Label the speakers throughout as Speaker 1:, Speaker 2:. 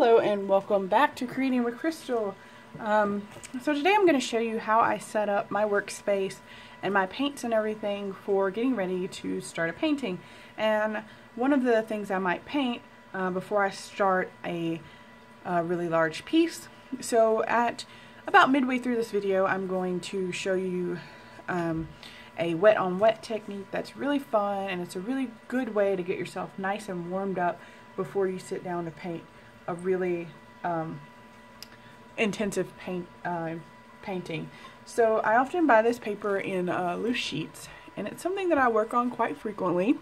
Speaker 1: Hello and welcome back to Creating with Crystal. So today I'm going to show you how I set up my workspace and my paints and everything for getting ready to start a painting. And one of the things I might paint before I start a really large piece. So at about midway through this video I'm going to show you a wet on wet technique that's really fun, and it's a really good way to get yourself nice and warmed up before you sit down to paint a really intensive painting. So I often buy this paper in loose sheets, and it's something that I work on quite frequently.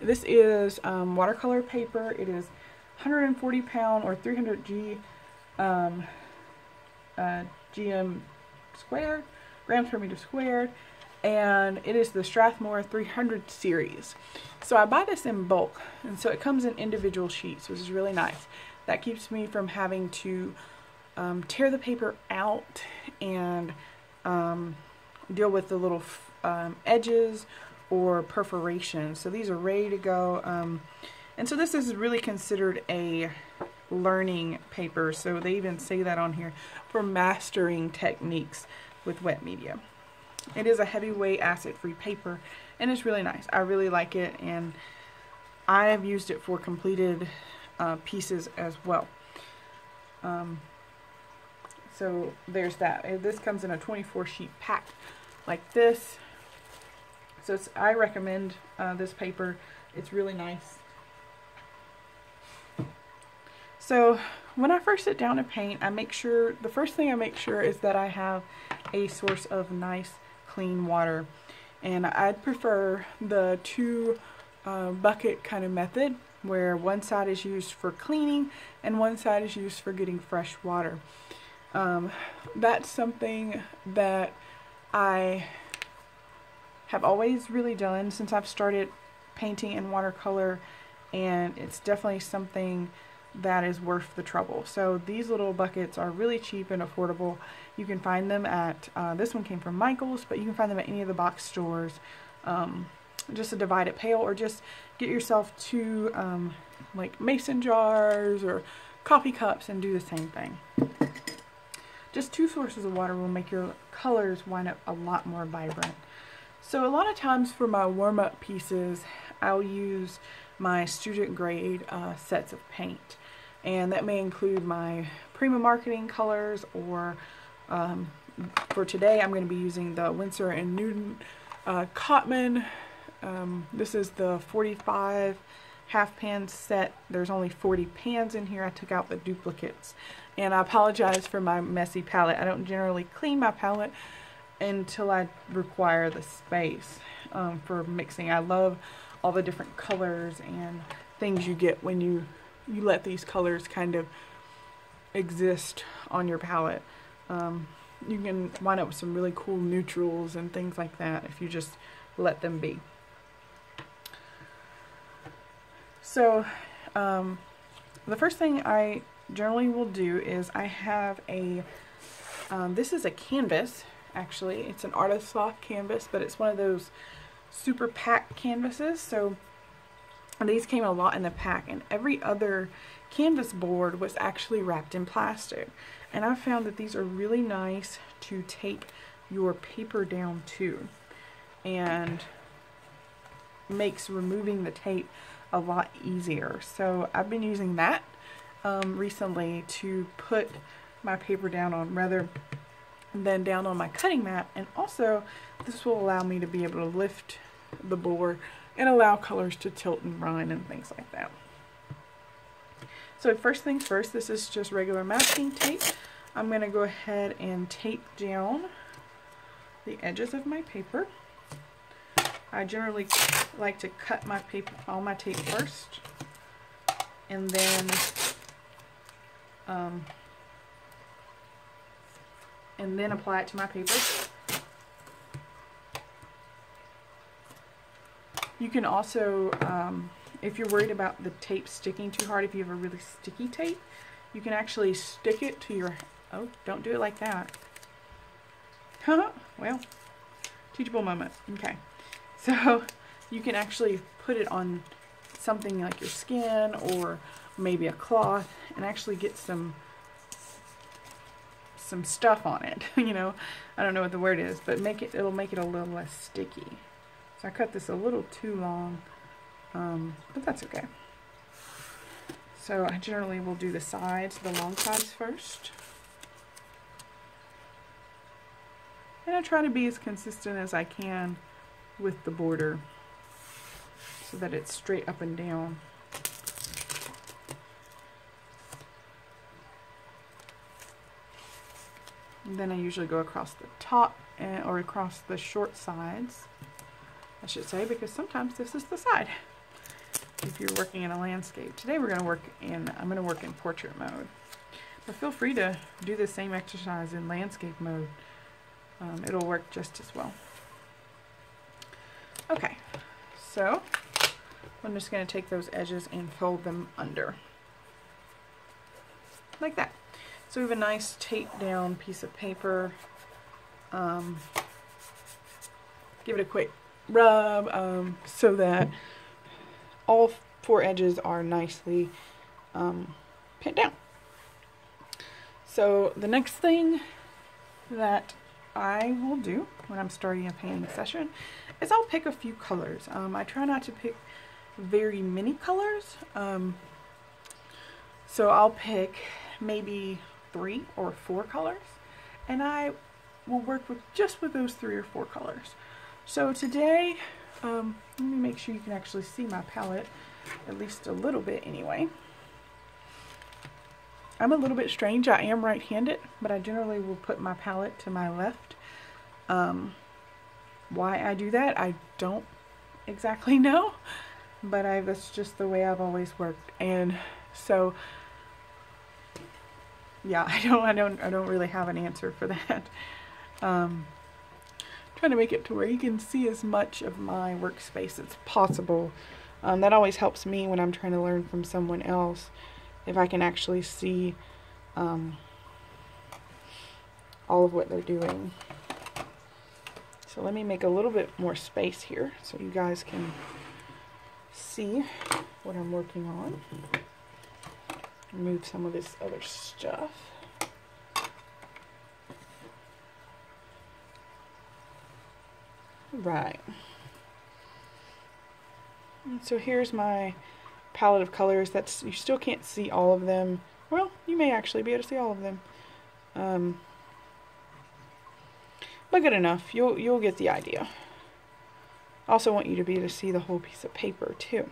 Speaker 1: This is watercolor paper. It is 140 pound or 300 GM squared, grams per meter squared, and it is the Strathmore 300 series. So I buy this in bulk, and so it comes in individual sheets, which is really nice. That keeps me from having to tear the paper out and deal with the little edges or perforations. So these are ready to go, and so this is really considered a learning paper, so they even say that on here, for mastering techniques with wet media. It is a heavyweight acid-free paper, and it's really nice. I really like it, and I have used it for completed pieces as well. So there's that. This comes in a 24 sheet pack like this. So I recommend this paper. It's really nice. So when I first sit down to paint, the first thing I make sure is that I have a source of nice clean water, and I'd prefer the two bucket kind of method, where one side is used for cleaning and one side is used for getting fresh water. That's something that I have always really done since I've started painting in watercolor, and it's definitely something that is worth the trouble. So these little buckets are really cheap and affordable. You can find them at, this one came from Michael's, but you can find them at any of the box stores. Just a divided pail, or just get yourself two like mason jars or coffee cups and do the same thing. Just two sources of water will make your colors wind up a lot more vibrant. So a lot of times for my warm-up pieces, I'll use my student grade sets of paint, and that may include my Prima Marketing colors, or for today I'm going to be using the Winsor and Newton Cotman. This is the 45 half pan set. There's only 40 pans in here. I took out the duplicates, and I apologize for my messy palette. I don't generally clean my palette until I require the space for mixing. I love all the different colors and things you get when you let these colors kind of exist on your palette. You can wind up with some really cool neutrals and things like that if you just let them be. So the first thing I generally will do is I have a, this is a canvas, actually. It's an artist soft canvas, but it's one of those super packed canvases. So these came a lot in the pack, and every other canvas board was actually wrapped in plastic. And I found that these are really nice to tape your paper down to, and makes removing the tape a lot easier. So I've been using that recently to put my paper down on, rather than down on my cutting mat. And also this will allow me to be able to lift the board and allow colors to tilt and run and things like that. So first things first, this is just regular masking tape. I'm going to go ahead and tape down the edges of my paper. I generally like to cut my paper, all my tape first, and then apply it to my paper. You can also, if you're worried about the tape sticking too hard, if you have a really sticky tape, you can actually stick it to your, oh, don't do it like that. Well, teachable moment. Okay. So you can actually put it on something like your skin or maybe a cloth and actually get some stuff on it. You know, I don't know what the word is, but it'll make it a little less sticky. So I cut this a little too long, but that's okay. So I generally will do the sides, the long sides first. And I try to be as consistent as I can with the border so that it's straight up and down. And then I usually go across the top or across the short sides, I should say, because sometimes this is the side if you're working in a landscape. Today I'm going to work in portrait mode. But feel free to do the same exercise in landscape mode. It'll work just as well. Okay, so I'm just going to take those edges and fold them under. Like that. So we have a nice taped down piece of paper. Give it a quick rub so that all 4 edges are nicely pinned down. So the next thing that I will do when I'm starting a painting session is I'll pick a few colors. I try not to pick very many colors. So I'll pick maybe 3 or 4 colors, and I will work with those 3 or 4 colors. So today, let me make sure you can actually see my palette, at least a little bit anyway. I'm a little bit strange. I am right-handed, but I generally will put my palette to my left. Why I do that, I don't exactly know, but that's just the way I've always worked. And so yeah, I don't really have an answer for that. Trying to make it to where you can see as much of my workspace as possible. That always helps me when I'm trying to learn from someone else, if I can actually see all of what they're doing. So let me make a little bit more space here so you guys can see what I'm working on. Remove some of this other stuff. Right. And so here's my palette of colors. You still can't see all of them. Well, you may actually be able to see all of them. But good enough. You'll get the idea. I also want you to be able to see the whole piece of paper too.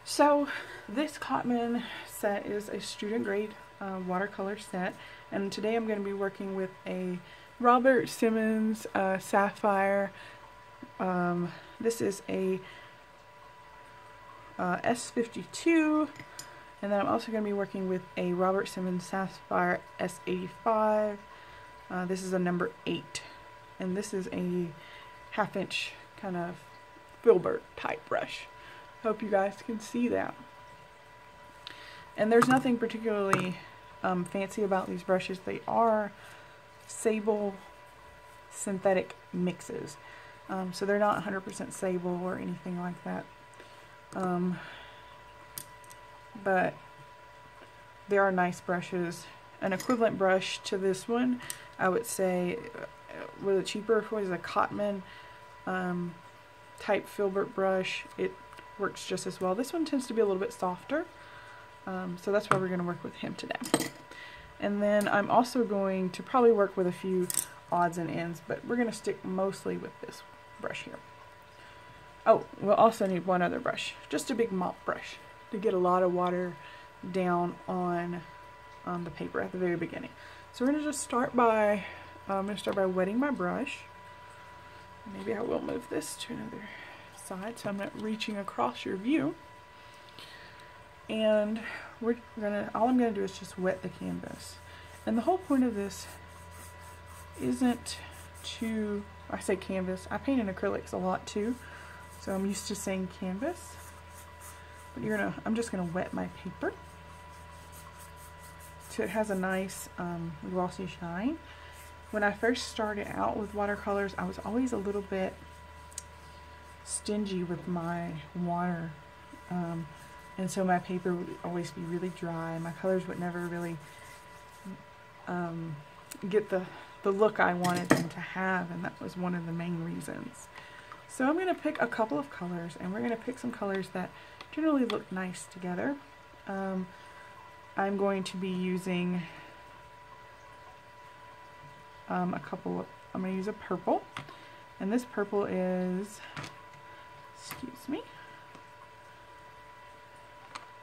Speaker 1: So this Cotman set is a student grade watercolor set, and today I'm going to be working with a Robert Simmons Sapphire. This is a S52, and then I'm also going to be working with a Robert Simmons Sapphire S85. This is a number 8, and this is a 1/2 inch kind of filbert type brush. Hope you guys can see that. And there's nothing particularly fancy about these brushes. They are sable synthetic mixes. So they're not 100% sable or anything like that. But they are nice brushes. An equivalent brush to this one, I would say, with a cheaper, was a Cotman type filbert brush. It works just as well. This one tends to be a little bit softer. So that's why we're going to work with him today. And then I'm also going to probably work with a few odds and ends, but we're going to stick mostly with this brush here. Oh, we'll also need one other brush, just a big mop brush to get a lot of water down on the paper at the very beginning. So we're going to just start by, wetting my brush. Maybe I will move this to another side so I'm not reaching across your view. And all I'm gonna do is just wet the canvas. And the whole point of this isn't to, I say canvas, I paint in acrylics a lot too, so I'm used to saying canvas. But I'm just gonna wet my paper so it has a nice glossy shine. When I first started out with watercolors, I was always a little bit stingy with my water. and so my paper would always be really dry. My colors would never really get the look I wanted them to have, and that was one of the main reasons. So I'm going to pick a couple of colors, and we're going to pick some colors that generally look nice together. I'm going to be using I'm going to use a purple, and this purple is, excuse me,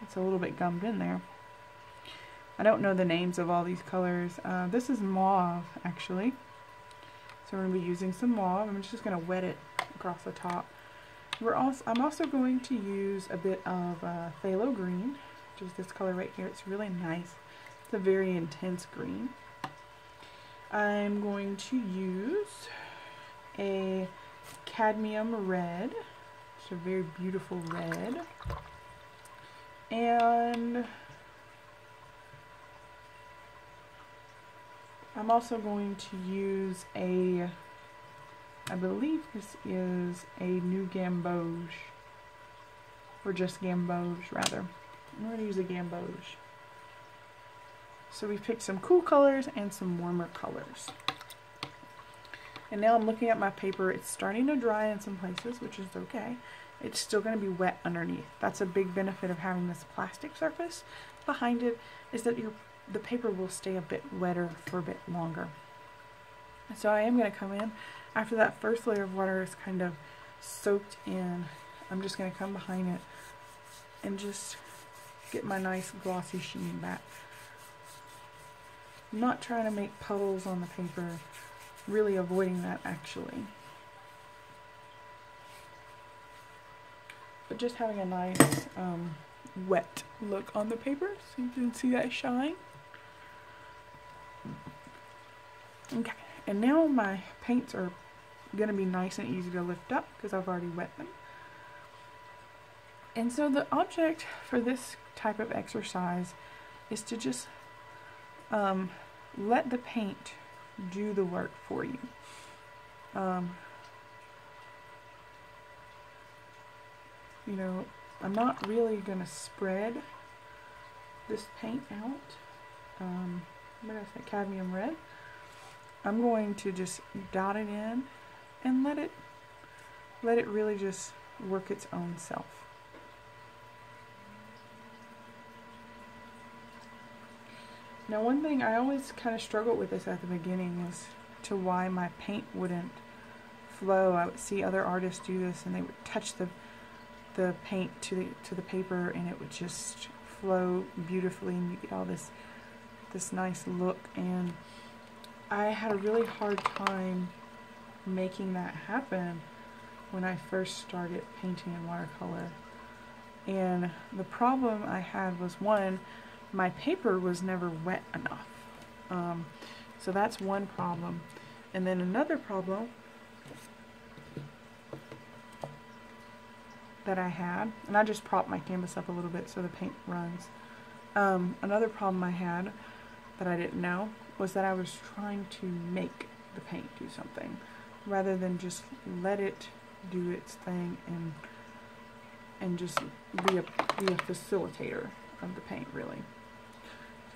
Speaker 1: it's a little bit gummed in there. I don't know the names of all these colors. This is mauve, actually. So we're going to be using some mauve. I'm just going to wet it across the top. I'm also going to use a bit of phthalo green, which is this color right here. It's really nice. It's a very intense green. I'm going to use a cadmium red. It's a very beautiful red. And I'm also going to use I believe this is a new gamboge, or just gamboge rather. I'm going to use a gamboge. So we picked some cool colors and some warmer colors. And now I'm looking at my paper. It's starting to dry in some places, which is okay. It's still going to be wet underneath. That's a big benefit of having this plastic surface behind it, is that the paper will stay a bit wetter for a bit longer. So I am going to come in after that first layer of water is kind of soaked in. I'm just going to come behind it and just get my nice glossy sheen back. I'm not trying to make puddles on the paper, really avoiding that actually. But just having a nice wet look on the paper so you can see that shine. Okay, and now my paints are going to be nice and easy to lift up because I've already wet them. And so the object for this type of exercise is to just let the paint do the work for you. You know, I'm not really going to spread this paint out. What did I say? Cadmium red. I'm going to just dot it in and let it really just work its own self. Now, one thing I always kind of struggled with this at the beginning is to why my paint wouldn't flow. I would see other artists do this, and they would touch the paint to the paper, and it would just flow beautifully, and you get all this nice look. And I had a really hard time making that happen when I first started painting in watercolor. And the problem I had was, one, my paper was never wet enough. So that's one problem. And then another problem that I had, and I just propped my canvas up a little bit so the paint runs. Another problem I had that I didn't know was that I was trying to make the paint do something rather than just let it do its thing and just be a facilitator of the paint, really.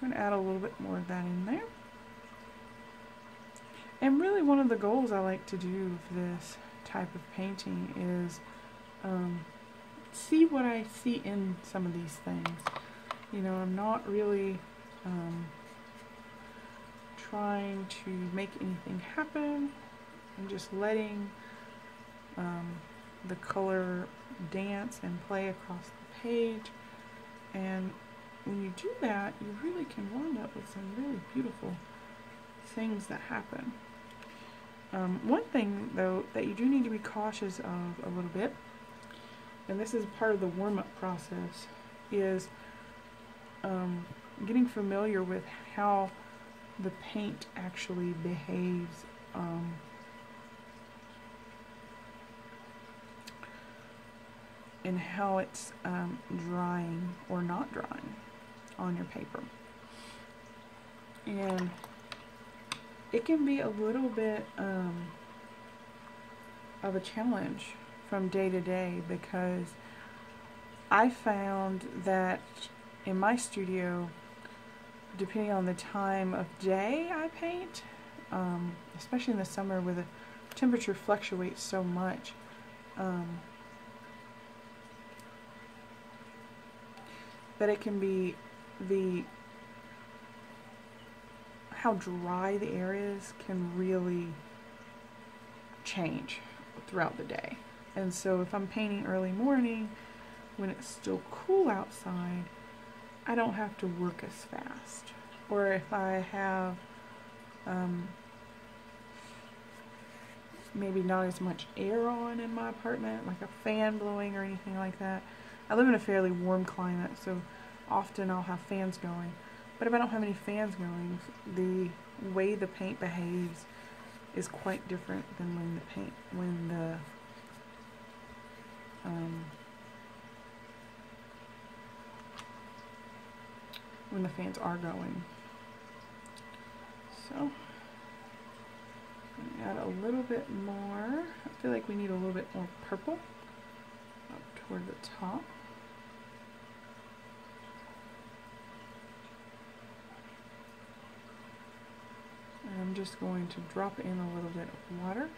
Speaker 1: I'm going to add a little bit more of that in there. And really one of the goals I like to do with this type of painting is see what I see in some of these things. You know, I'm not really trying to make anything happen. I'm just letting the color dance and play across the page. And when you do that, you really can wind up with some really beautiful things that happen. One thing, though, that you do need to be cautious of a little bit, and this is part of the warm-up process, is getting familiar with how the paint actually behaves and how it's drying or not drying on your paper. And it can be a little bit of a challenge from day to day, because I found that in my studio, depending on the time of day I paint, especially in the summer where the temperature fluctuates so much, that it can be how dry the areas can really change throughout the day. And so if I'm painting early morning when it's still cool outside, I don't have to work as fast. Or if I have maybe not as much air on in my apartment, like a fan blowing or anything like that. I live in a fairly warm climate, so often I'll have fans going. But if I don't have any fans going, the way the paint behaves is quite different than when the fans are going. So I'm gonna add a little bit more. I feel like we need a little bit more purple up toward the top. And I'm just going to drop in a little bit of water,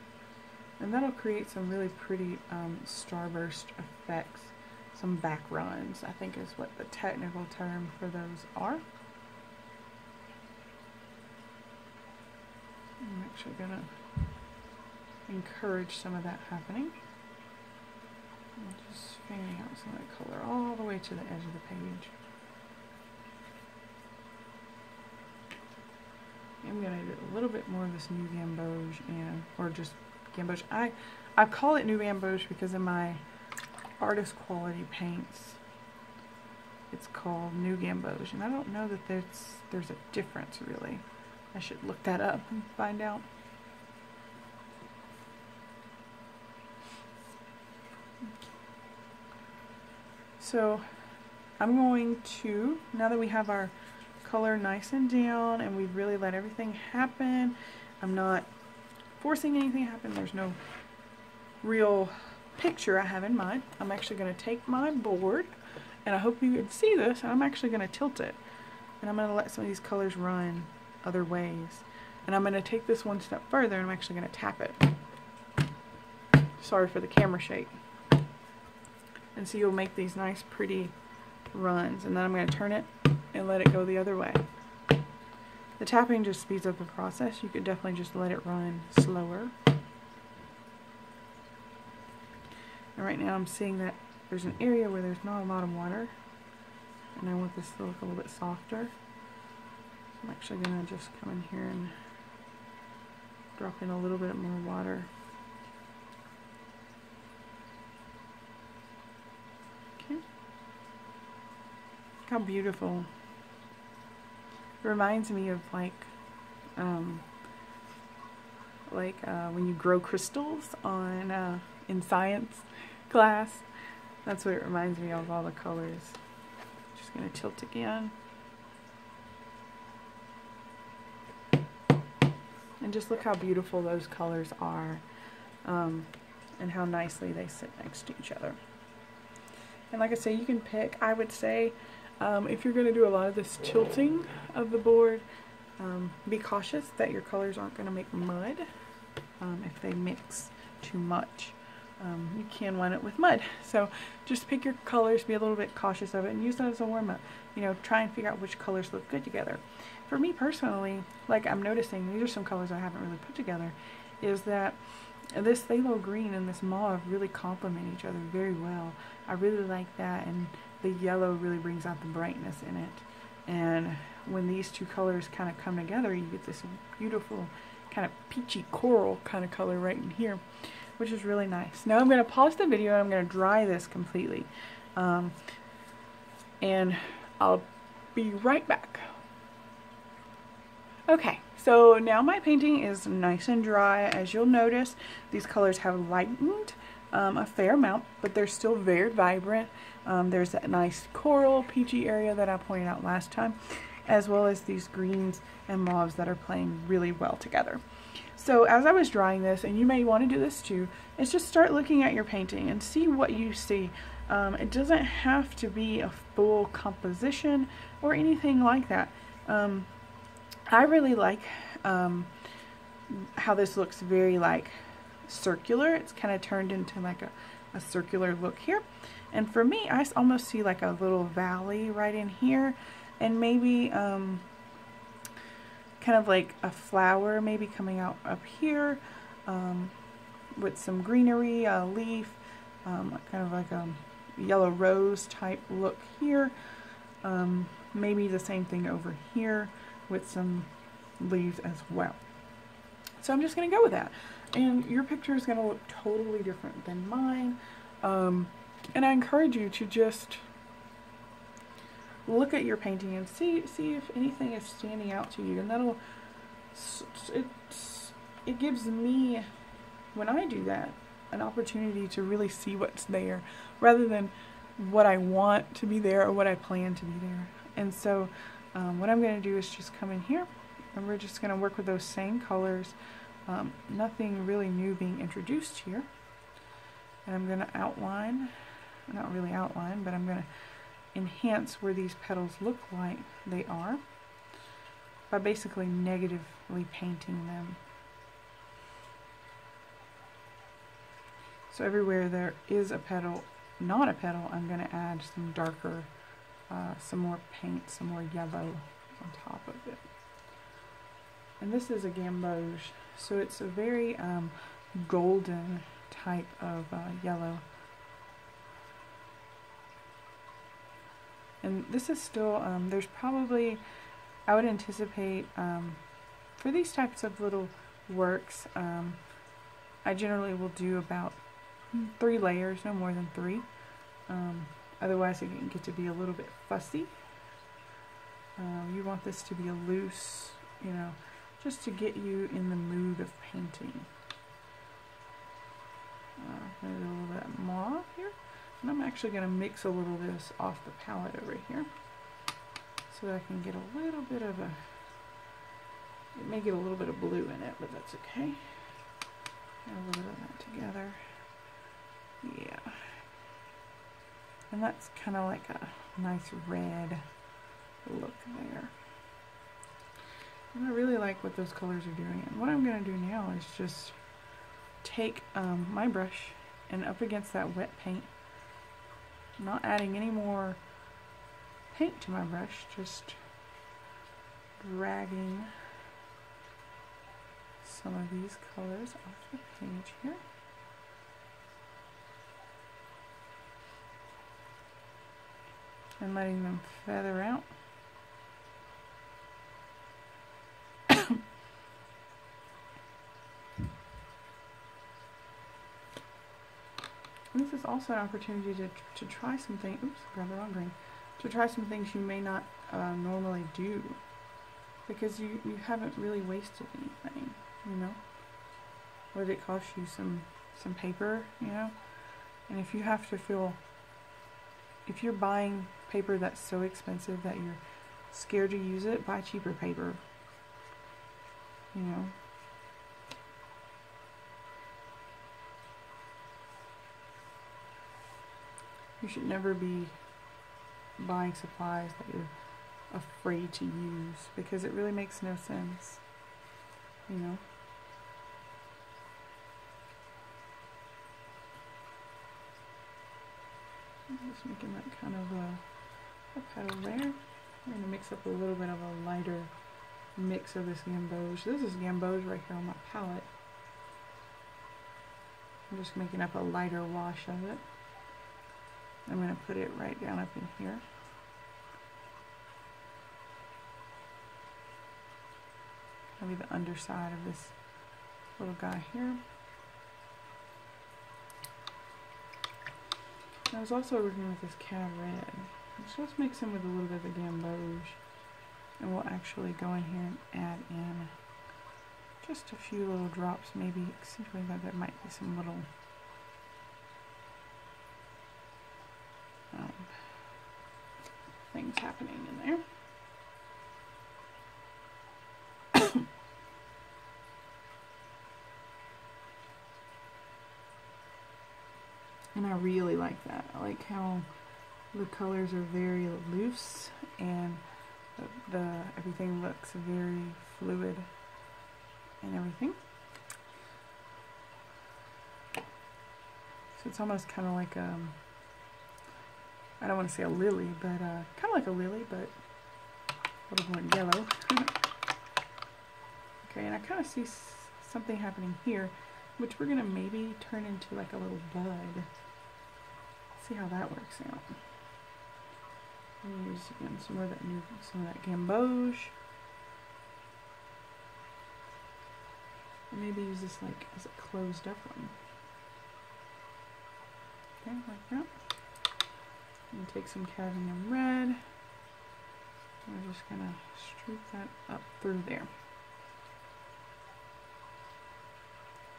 Speaker 1: and that'll create some really pretty starburst effects, some back runs, I think is what the technical term for those are. I'm actually going to encourage some of that happening. I'm just fanning out some of the color all the way to the edge of the page. I'm going to do a little bit more of this new gamboge, or just gamboge. I call it new gamboge because in my artist quality paints it's called new gamboge, and I don't know that there's a difference really. I should look that up and find out. So I'm going to, now that we have our color nice and down and we've really let everything happen, I'm not forcing anything to happen, there's no real picture I have in mind. I'm actually going to take my board, and I hope you can see this, and I'm actually going to tilt it, and I'm going to let some of these colors run other ways, and I'm going to take this one step further, and I'm actually going to tap it. Sorry for the camera shake. And so you'll make these nice pretty runs, and then I'm going to turn it and let it go the other way. The tapping just speeds up the process. You could definitely just let it run slower. And right now I'm seeing that there's an area where there's not a lot of water, and I want this to look a little bit softer. I'm actually going to just come in here and drop in a little bit more water. Okay. Look how beautiful. It reminds me of like when you grow crystals on in science class. That's what it reminds me of, all the colors. Just going to tilt again. And just look how beautiful those colors are, and how nicely they sit next to each other. And like I say, you can pick, I would say, if you're going to do a lot of this tilting of the board, be cautious that your colors aren't going to make mud if they mix too much. You can wind it with mud. So just pick your colors, be a little bit cautious of it, and use that as a warm-up. You know, try and figure out which colors look good together. For me personally, like I'm noticing, these are some colors I haven't really put together, is that this phthalo green and this mauve really complement each other very well. I really like that, and the yellow really brings out the brightness in it. And when these two colors kind of come together, you get this beautiful kind of peachy coral kind of color right in here, which is really nice. Now I'm going to pause the video and I'm going to dry this completely. And I'll be right back. Okay, so now my painting is nice and dry. As you'll notice, these colors have lightened a fair amount, but they're still very vibrant. There's that nice coral, peachy area that I pointed out last time, as well as these greens and mauves that are playing really well together. So as I was drawing this, and you may want to do this too, is just start looking at your painting and see what you see. It doesn't have to be a full composition or anything like that. I really like how this looks very like circular. It's kind of turned into like a circular look here. And for me, I almost see like a little valley right in here, and maybe kind of like a flower maybe coming out up here with some greenery, a leaf, kind of like a yellow rose type look here. Maybe the same thing over here with some leaves as well. So I'm just going to go with that. And your picture is going to look totally different than mine. And I encourage you to just look at your painting and see if anything is standing out to you. And that'll, it gives me, when I do that, an opportunity to really see what's there rather than what I want to be there or what I plan to be there. And so what I'm going to do is just come in here, and we're just going to work with those same colors. Nothing really new being introduced here. And I'm going to outline, not really outline, but I'm going to enhance where these petals look like they are by basically negatively painting them. So everywhere there is a petal, not a petal, I'm going to add some darker, some more paint, some more yellow on top of it. And this is a gamboge, so it's a very golden type of yellow. And this is still, there's probably, I would anticipate, for these types of little works, I generally will do about 3 layers, no more than 3. Otherwise it can get to be a little bit fussy. You want this to be a loose, you know, just to get you in the mood of painting. Maybe a little bit more off here. And I'm actually going to mix a little of this off the palette over here so that I can get a little bit of a, it may get a little bit of blue in it, but that's okay. Get a little bit of that together. Yeah. And that's kind of like a nice red look there. And I really like what those colors are doing. And what I'm going to do now is just take my brush and up against that wet paint, not adding any more paint to my brush, just dragging some of these colors off the page here. And letting them feather out. This is also an opportunity to try some things. Oops, grabbed the wrong green. To try some things you may not normally do, because you haven't really wasted anything, you know. Would it cost you some paper, you know? And if you have to feel, if you're buying paper that's so expensive that you're scared to use it, buy cheaper paper, you know. You should never be buying supplies that you're afraid to use, because it really makes no sense, you know. I'm just making that kind of a petal there. I'm going to mix up a little bit of a lighter mix of this gamboge. This is gamboge right here on my palette. I'm just making up a lighter wash of it. I'm going to put it right down up in here. Maybe the underside of this little guy here. I was also working with this cad red. So let's mix in with a little bit of the gamboge. And we'll actually go in here and add in just a few little drops, maybe accentuating that there might be some little things happening in there. And I really like that. I like how the colors are very loose and everything looks very fluid and everything. So it's almost kind of like I don't want to say a lily, but kind of like a lily, but a little more yellow. Okay, and I kind of see something happening here, which we're going to maybe turn into like a little bud. See how that works out. Use again some of that gamboge. And maybe use this like as a closed up one. Okay, like that. And take some cadmium red. We're just gonna streak that up through there.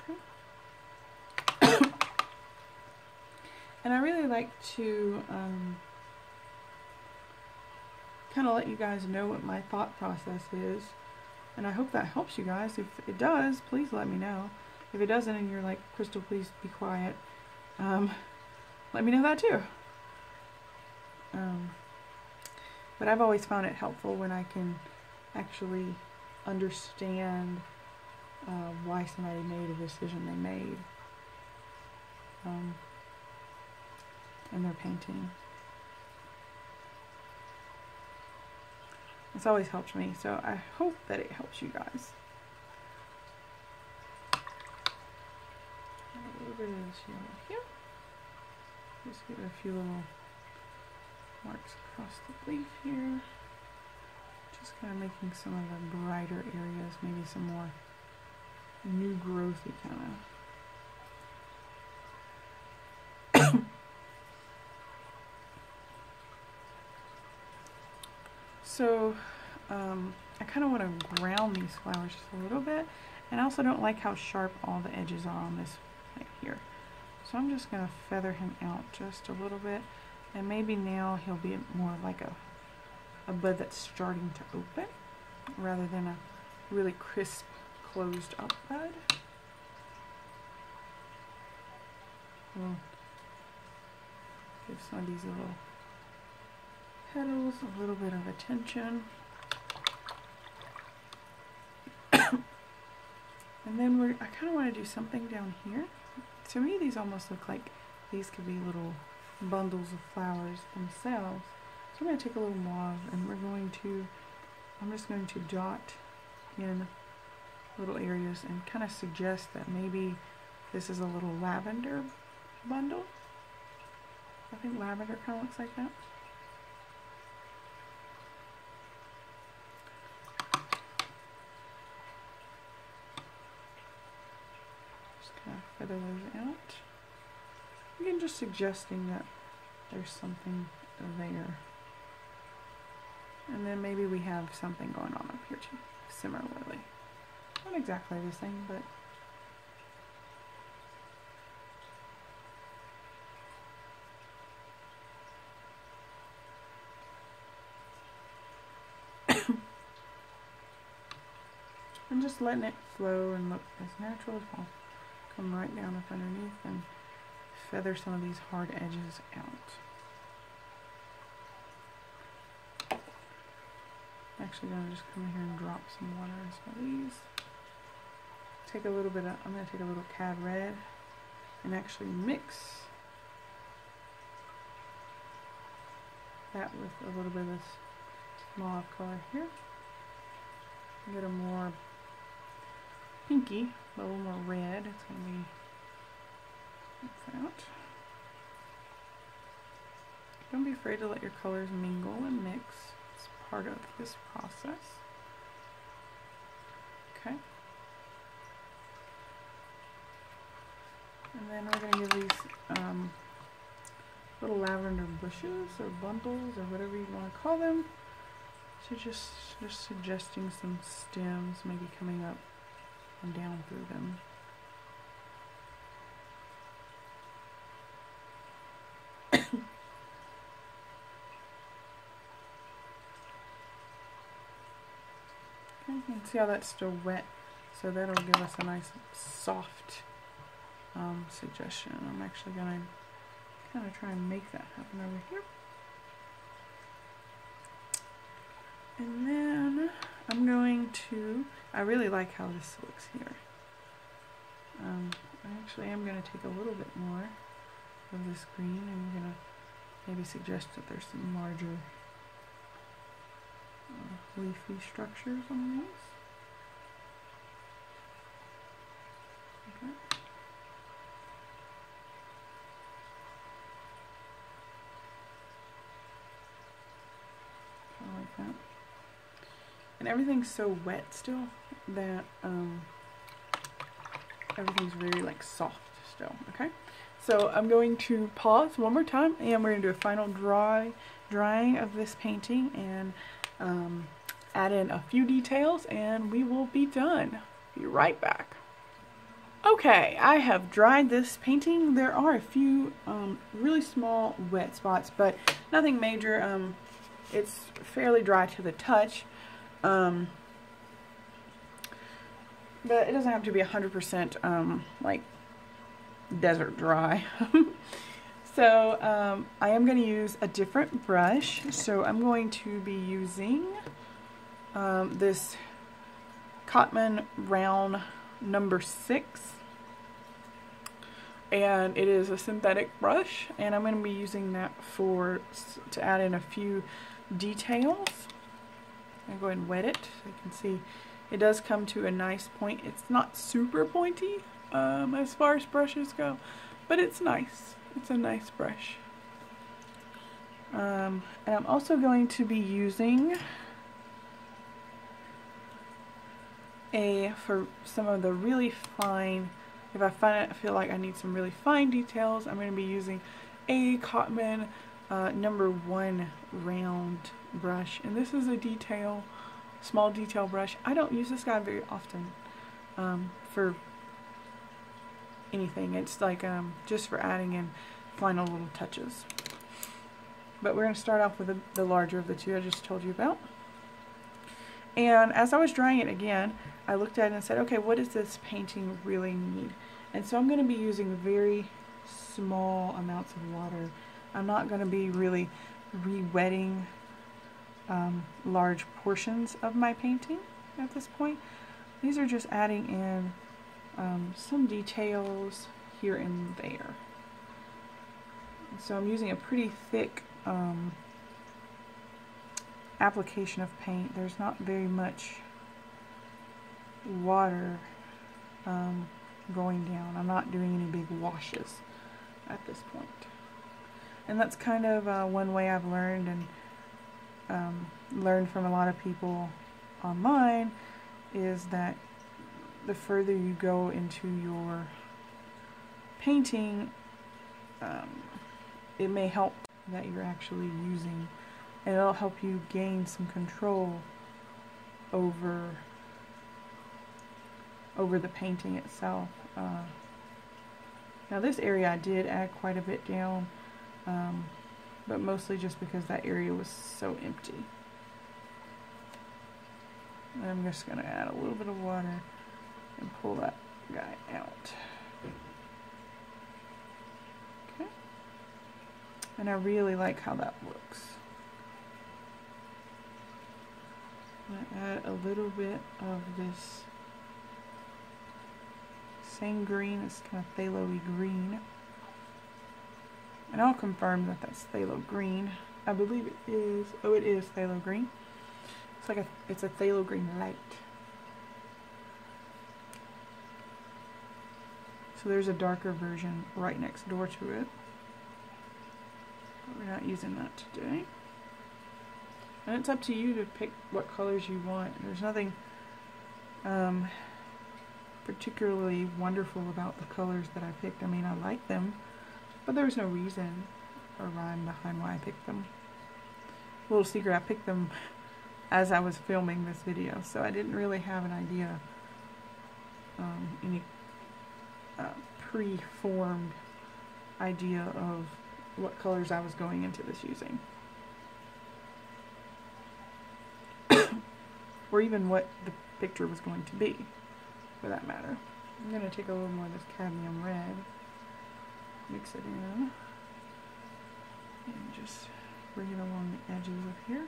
Speaker 1: Okay. And I really like to kind of let you guys know what my thought process is, and I hope that helps you guys. If it does, please let me know. If it doesn't and you're like, Crystal, please be quiet, let me know that too. But I've always found it helpful when I can actually understand why somebody made a decision they made in their painting. It's always helped me, so I hope that it helps you guys. A little bit of this yellow here. Just give it a few little marks across the leaf here. Just kind of making some of the brighter areas, maybe some more new growthy kind of. So I kind of want to ground these flowers just a little bit, and I also don't like how sharp all the edges are on this right here. So I'm just going to feather him out just a little bit, and maybe now he'll be more like a bud that's starting to open rather than a really crisp closed up bud. We'll give some of these little petals a little bit of attention. And then I kind of want to do something down here. To me, these almost look like these could be little bundles of flowers themselves. So I'm going to take a little mauve, and I'm just going to dot in little areas and kind of suggest that maybe this is a little lavender bundle. I think lavender kind of looks like that. Feather those out. Again, just suggesting that there's something there. And then maybe we have something going on up here too, similarly. Not exactly the same, but I'm just letting it flow and look as natural as possible. Come right down up underneath and feather some of these hard edges out. I'm actually going to just come in here and drop some water in some of these. Take a little bit of, I'm going to take a little cad red and actually mix that with a little bit of this mauve color here. Get a more pinky, a little more red. It's going to be like that. Don't be afraid to let your colors mingle and mix. It's part of this process. Okay. And then we're going to give these little lavender bushes or bundles or whatever you want to call them. So just suggesting some stems maybe coming up and down through them. Okay, you can see how that's still wet, so that'll give us a nice soft suggestion. I'm actually going to kind of try and make that happen over here. And then I'm going to, I really like how this looks here. Actually, I'm going to take a little bit more of this green, and I'm going to maybe suggest that there's some larger leafy structures on these. Okay. Kind of like that. And everything's so wet still that everything's very like soft still. Okay, so I'm going to pause one more time, and we're going to do a final drying of this painting and add in a few details, and we will be done. Be right back. Okay, I have dried this painting. There are a few really small wet spots, but nothing major. It's fairly dry to the touch. But it doesn't have to be 100% like desert dry. So I am going to use a different brush. So I'm going to be using this Cotman round number 6, and it is a synthetic brush, and I'm going to be using that to add in a few details. I'll go ahead and wet it so you can see it does come to a nice point. It's not super pointy as far as brushes go, but it's nice. It's a nice brush. And I'm also going to be using for some of the really fine, if I feel like I need some really fine details, I'm going to be using a Cotman number 1 round brush, and this is a small detail brush. I don't use this guy very often for anything. It's like just for adding in final little touches. But we're going to start off with the larger of the two I just told you about. And as I was drying it again, I looked at it and said, okay, what does this painting really need? And so I'm going to be using very small amounts of water. I'm not going to be really re-wetting large portions of my painting at this point. These are just adding in some details here and there. So I'm using a pretty thick application of paint. There's not very much water going down. I'm not doing any big washes at this point. And that's kind of one way I've learned and learned from a lot of people online, is that the further you go into your painting, it may help that you're actually using, and it'll help you gain some control over the painting itself. Now this area I did add quite a bit down, but mostly just because that area was so empty. And I'm just going to add a little bit of water and pull that guy out. Okay. And I really like how that looks. I'm going to add a little bit of this same green. It's kind of phthalo-y green. And I'll confirm that that's phthalo green. I believe it is. Oh, it is phthalo green. It's a phthalo green light. So there's a darker version right next door to it, but we're not using that today. And it's up to you to pick what colors you want. There's nothing particularly wonderful about the colors that I picked. I mean, I like them, but there's no reason or rhyme behind why I picked them. Little secret, I picked them as I was filming this video, so I didn't really have an idea, any pre-formed idea of what colors I was going into this using. Or even what the picture was going to be, for that matter. I'm going to take a little more of this cadmium red, mix it in. And just bring it along the edges of here.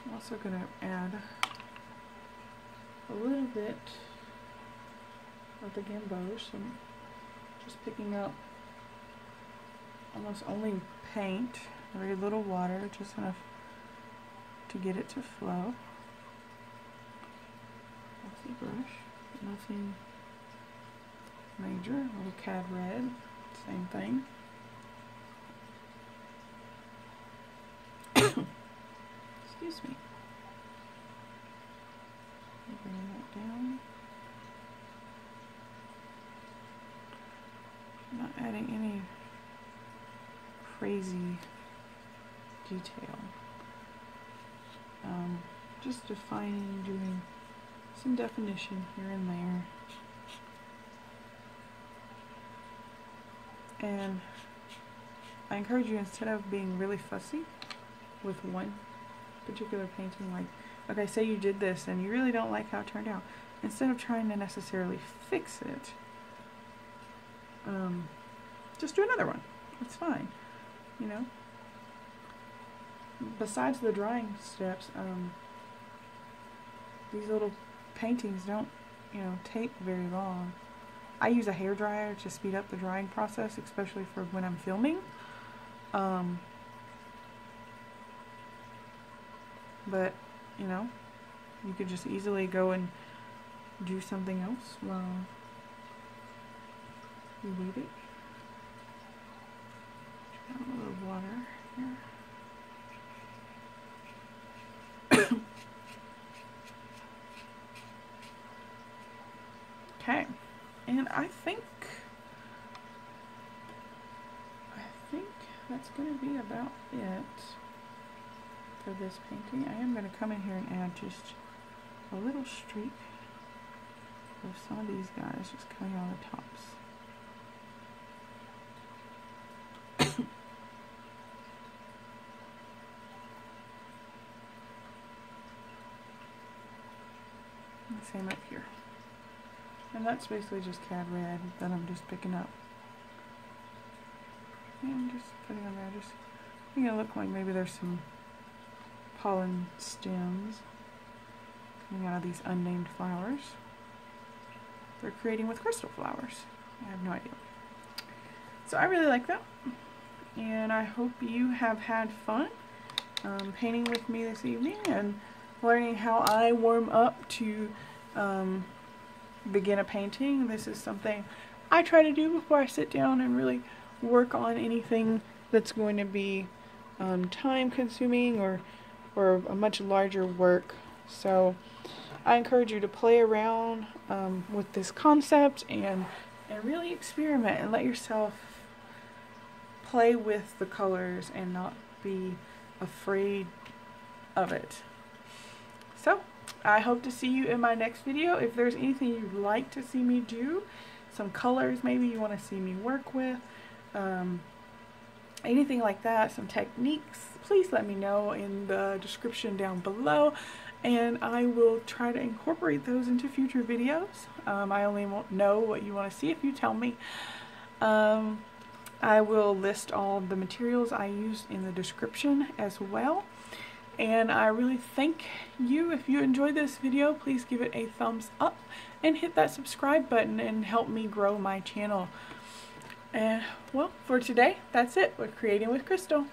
Speaker 1: I'm also going to add a little bit of the gamboge, so I'm just picking up almost only paint, very little water, just enough to get it to flow. That's the brush, nothing major. A little cad red, same thing. Excuse me. Bring that down. Not adding any crazy detail. Just defining, doing some definition here and there. And I encourage you, instead of being really fussy with one particular painting, like, okay, say you did this and you really don't like how it turned out, instead of trying to necessarily fix it, just do another one. It's fine, you know. Besides the drying steps, these little paintings don't, you know, take very long. I use a hair dryer to speed up the drying process, especially for when I'm filming. But, you know, you could just easily go and do something else while you wait it. Got a little water here. Okay, and I think that's going to be about it for this painting. I am going to come in here and add just a little streak of some of these guys just coming out of the tops. And same up here. And that's basically just cad red that I'm just picking up. And just putting on there, just making it look like maybe there's some pollen stems coming out of these unnamed flowers. They're creating with crystal flowers. I have no idea. So I really like that. And I hope you have had fun painting with me this evening and learning how I warm up to begin a painting. This is something I try to do before I sit down and really work on anything that's going to be time consuming or a much larger work. So I encourage you to play around with this concept and really experiment and let yourself play with the colors and not be afraid of it. So I hope to see you in my next video. If there's anything you'd like to see me do, some colors maybe you want to see me work with, anything like that, some techniques, please let me know in the description down below, and I will try to incorporate those into future videos. I only won't know what you want to see if you tell me. I will list all the materials I used in the description as well. And I really thank you. If you enjoyed this video, please give it a thumbs up and hit that subscribe button and help me grow my channel. And well, for today, that's it with Creating with Crystal.